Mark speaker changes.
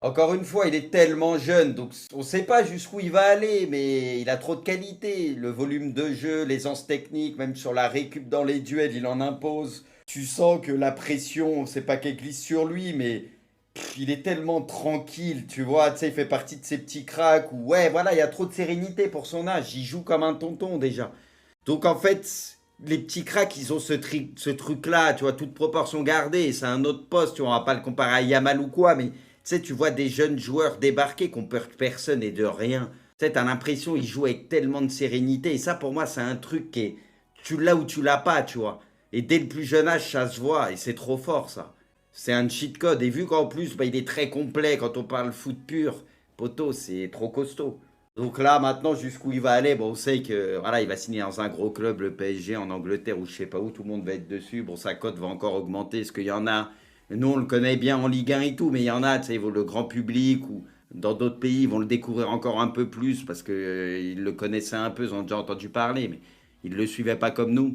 Speaker 1: Encore une fois, il est tellement jeune, donc on ne sait pas jusqu'où il va aller, mais il a trop de qualité. Le volume de jeu, l'aisance technique, même sur la récup dans les duels, il en impose. Tu sens que la pression, c'est pas qu'elle glisse sur lui, mais il est tellement tranquille, tu vois. Tu sais, il fait partie de ces petits cracks où, ouais, voilà, il y a trop de sérénité pour son âge. Il joue comme un tonton déjà. Donc en fait, les petits cracks, ils ont ce truc-là, tu vois, toute proportion gardée. C'est un autre poste, tu vois, on va pas le comparer à Yamal ou quoi, mais tu sais, tu vois des jeunes joueurs débarquer qui ont peur de personne et de rien. Tu sais, t'as l'impression qu'ils jouent avec tellement de sérénité. Et ça, pour moi, c'est un truc qui est... Tu l'as ou tu l'as pas, tu vois. Et dès le plus jeune âge, ça se voit. Et c'est trop fort, ça. C'est un cheat code. Et vu qu'en plus, bah, il est très complet quand on parle foot pur, poto, c'est trop costaud. Donc là, maintenant, jusqu'où il va aller, bon, on sait que voilà, il va signer dans un gros club, le PSG en Angleterre ou je sais pas où, tout le monde va être dessus. Bon, sa cote va encore augmenter, parce qu'il y en a, nous on le connaît bien en Ligue 1 et tout, mais il y en a, tu sais, le grand public ou dans d'autres pays, ils vont le découvrir encore un peu plus parce que ils le connaissaient un peu, ils ont déjà entendu parler, mais ils le suivaient pas comme nous.